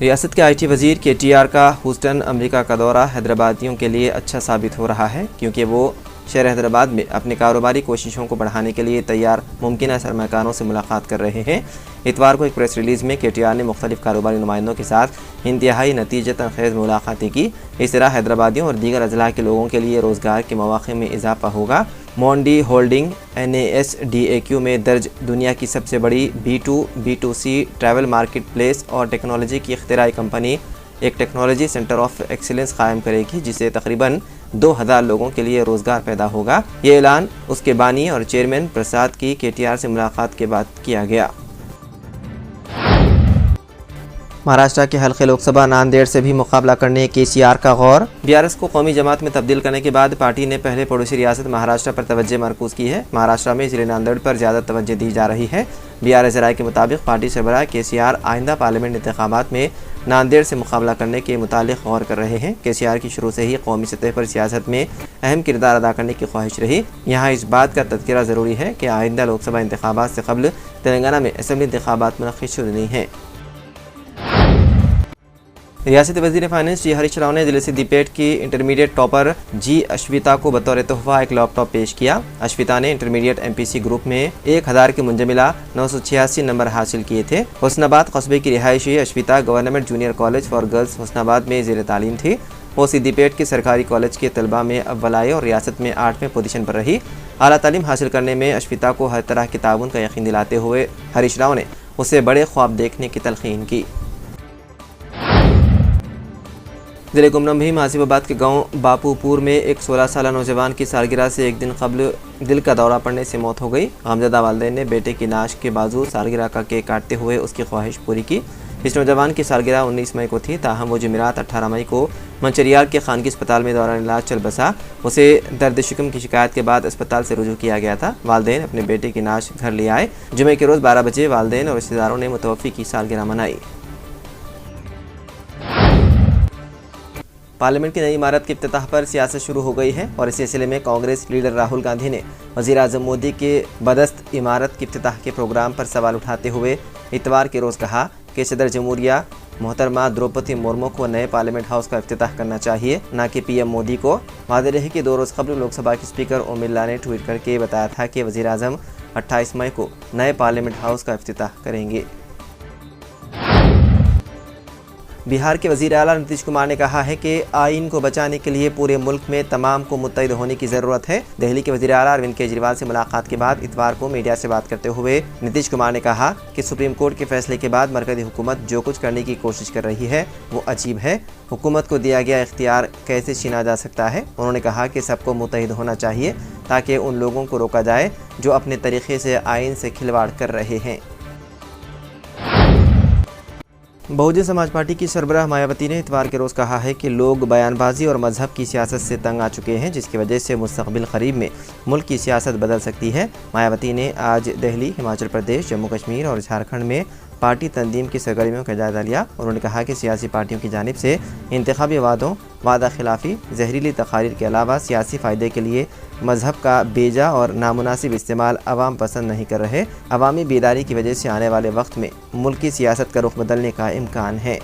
रियासत के IT वज़ीर KTR का ह्यूस्टन अमेरिका का दौरा हैदराबादियों के लिए अच्छा साबित हो रहा है, क्योंकि वो शहर हैदराबाद में अपनी कारोबारी कोशिशों को बढ़ाने के लिए तैयार मुमकिन सरमाकारों से मुलाकात कर रहे हैं। इतवार को एक प्रेस रिलीज़ में KTR ने मुख्तलिफ कारोबारी नुमाइंदों के साथ इंतहाई नतीजतन खेज़ मुलाकातें की। इस तरह हैदराबादियों और दीगर अजला के लोगों के लिए रोज़गार के मौक़े में इजाफा होगा। मोंडी होल्डिंग NASDAQ में दर्ज दुनिया की सबसे बड़ी B2B2C ट्रैवल मार्केट प्लेस और टेक्नोलॉजी की इख्तिराई कंपनी एक टेक्नोलॉजी सेंटर ऑफ एक्सीलेंस कायम करेगी, जिससे तकरीबन 2000 लोगों के लिए रोज़गार पैदा होगा। ये ऐलान उसके बानी और चेयरमैन प्रसाद की KTR से मुलाकात के बाद किया गया। महाराष्ट्र के हल्के लोकसभा नांदेड़ से भी मुकाबला करने KCR का गौर। BRS को कौमी जमात में तब्दील करने के बाद पार्टी ने पहले पड़ोसी रियासत महाराष्ट्र पर तवज्जो मरकूज़ की है। महाराष्ट्र में ज़िले नांदेड़ पर ज़्यादा तवज्जो दी जा रही है। BRS राय के मुताबिक पार्टी सरबराह KCR आइंदा पार्लियामेंट इंतखाबात में नांदेड़ से मुकाबला करने के मुतालिक गौर कर रहे हैं। KCR की शुरू से ही कौमी सतह पर सियासत में अहम किरदार अदा करने की ख्वाहिश रही। यहाँ इस बात का तज़किरा ज़रूरी है कि आइंदा लोकसभा इंतखाबात से कबल तेलंगाना में असम्बली इंतखाबात मुनक़्क़िद शुरू नहीं हैं। रियासती वज़ीर फाइनेंस जी हरीश राव ने जिले से दीपेट की इंटरमीडिएट टॉपर जी अश्विता को बतौर तोहफा एक लैपटॉप पेश किया। अश्विता ने इंटरमीडिएट MPC ग्रुप में 1000 के मुंजमिला 986 नंबर हासिल किए थे। हुस्नाबाद कस्बे की रिहायशी Ashwita government junior college for girls Husnabad में ज़ेर तालीम थी। वो दीपेट के सरकारी कॉलेज के तलबा में अव्वल आए और रियासत में 8वें पोजीशन पर रही। आला तालीम हासिल करने में अश्विता को हर तरह के ताउन का यकीन दिलाते हुए हरीश राव ने उसे बड़े ख्वाब देखने की तलकीन की। ज़िले गुमनाम भीम आसिफाबाद के गांव बापूपुर में एक 16 साल नौजवान की सालगिरह से एक दिन कबल दिल का दौरा पड़ने से मौत हो गई। गमज़दा वालिदैन ने बेटे की नाश के बावजूद सालगिरह का केक काटते हुए उसकी ख्वाहिश पूरी की। इस नौजवान की सालगिरह 19 मई को थी, ताहम वो जुमेरात 18 मई को मंचरियाल के खानगी अस्पताल में दौरान इलाज चल बसा। उसे दर्द शिकम की शिकायत के बाद अस्पताल से रुजू किया गया था। वालिदैन अपने बेटे की नाश घर ले आए। जुमे के रोज़ 12 बजे वालिदैन और रिश्तेदारों ने मुतवफ़ी की सालगिरह मनाई। पार्लियामेंट की नई इमारत के इफ्तिताह पर सियासत शुरू हो गई है और इस सिलसिले में कांग्रेस लीडर राहुल गांधी ने वज़ीर आज़म मोदी के बदस्त इमारत के इफ्तिताह के प्रोग्राम पर सवाल उठाते हुए इतवार के रोज़ कहा कि सदर जमहूरिया मोहतरमा द्रौपदी मुर्मू को नए पार्लियामेंट हाउस का इफ्तिताह करना चाहिए, न कि PM मोदी को। वाज़ेह रहे कि 2 रोज़ कबल लोकसभा के स्पीकर ओम बिरला ने ट्वीट करके बताया था कि वज़ीर आज़म 28 मई को नए पार्लियामेंट हाउस का इफ्तिताह करेंगे। बिहार के वज़ीर आला नीतीश कुमार ने कहा है कि आइन को बचाने के लिए पूरे मुल्क में तमाम को मुत्तहिद होने की ज़रूरत है। दिल्ली के वज़ीर आला अरविंद केजरीवाल से मुलाकात के बाद इतवार को मीडिया से बात करते हुए नीतीश कुमार ने कहा कि सुप्रीम कोर्ट के फैसले के बाद मरकज़ी हुकूमत जो कुछ करने की कोशिश कर रही है वो अजीब है। हुकूमत को दिया गया इख्तियार कैसे छीना जा सकता है। उन्होंने कहा कि सबको मुत्तहिद होना चाहिए ताकि उन लोगों को रोका जाए जो अपने तरीक़े से आइन से खिलवाड़ कर रहे हैं। बहुजन समाज पार्टी की सरबराह मायावती ने इतवार के रोज़ कहा है कि लोग बयानबाजी और मजहब की सियासत से तंग आ चुके हैं, जिसकी वजह से मुस्तक़बिल करीब में मुल्क की सियासत बदल सकती है। मायावती ने आज दिल्ली, हिमाचल प्रदेश, जम्मू कश्मीर और झारखंड में पार्टी तंजीम की सरगर्मियों का जायज़ा लिया। उन्होंने कहा कि सियासी पार्टियों की जानिब से इंतखाबी वादों, वादा खिलाफ़ी, जहरीली तकारीर के अलावा सियासी फ़ायदे के लिए मजहब का बेजा और नामुनासिब इस्तेमाल अवाम पसंद नहीं कर रहे। अवामी बेदारी की वजह से आने वाले वक्त में मुल्क की सियासत का रुख बदलने का इम्कान है।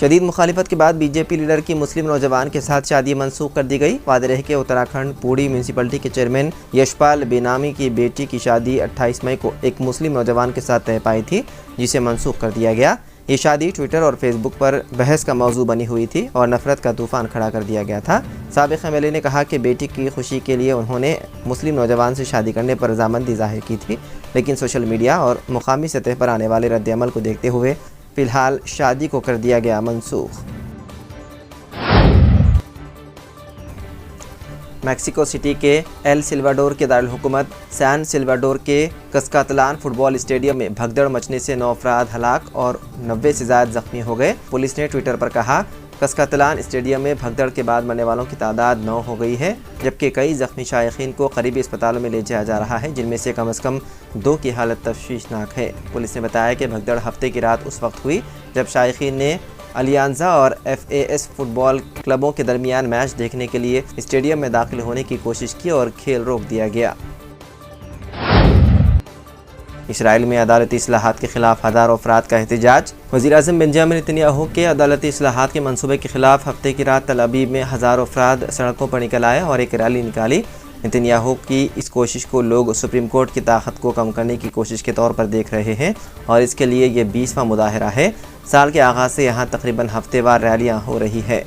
शदीद मुखालिफत के बाद BJP लीडर की मुस्लिम नौजवान के साथ शादी मनसूख कर दी गई। वादे रहे कि उत्तराखंड पूड़ी म्यूनसिपलिटी के चेयरमैन यशपाल बेनामी की बेटी की शादी 28 मई को एक मुस्लिम नौजवान के साथ तय पाई थी, जिसे मनसूख कर दिया गया। ये शादी ट्विटर और फेसबुक पर बहस का मौजू बनी हुई थी और नफरत का तूफ़ान खड़ा कर दिया गया था। साबिक़ MLA ने कहा कि बेटी की खुशी के लिए उन्होंने मुस्लिम नौजवान से शादी करने पर रज़ामंदी ज़ाहिर की थी, लेकिन सोशल मीडिया और मुकामी सतह पर आने वाले रद्द-ए-अमल को देखते हुए फ़िलहाल शादी को कर दिया गया मनसूख। मैक्सिको सिटी के एल सिल्वाडोर के दारुल हुकूमत सैन सिल्वाडोर के कस्कातलान फुटबॉल स्टेडियम में भगदड़ मचने से 9 अफराद हलाक और 90 से ज़्यादा जख्मी हो गए। पुलिस ने ट्विटर पर कहा, कस्कातलान स्टेडियम में भगदड़ के बाद मरने वालों की तादाद 9 हो गई है, जबकि कई जख्मी शायकीन को करीबी अस्पतालों में ले जाया जा रहा है, जिनमें से कम से कम 2 की हालत तशवीशनाक है। पुलिस ने बताया कि भगदड़ हफ्ते की रात उस वक्त हुई जब शायकीन ने अलियांजा और FAS फुटबॉल क्लबों के दरमियान मैच देखने के लिए स्टेडियम में दाखिल होने की कोशिश की और खेल रोक दिया गया। इसराइल में अदालती इस्लाहात के खिलाफ हज़ारों अफराद का एहतजाज। वज़ीर-ए-आज़म बेंजामिन नेतन्याहू के अदालती इस्लाहात के मंसूबे के खिलाफ हफ्ते की रात तल अबीब में हज़ारों अफराद सड़कों पर निकल आए और एक रैली निकाली। नेतन्याहू की इस कोशिश को लोग सुप्रीम कोर्ट की ताकत को कम करने की कोशिश के तौर पर देख रहे हैं और इसके लिए ये 20वां मुजाहरा है। साल के आगाज़ से यहाँ तकरीबन हफ्तेवार रैलियाँ हो रही है।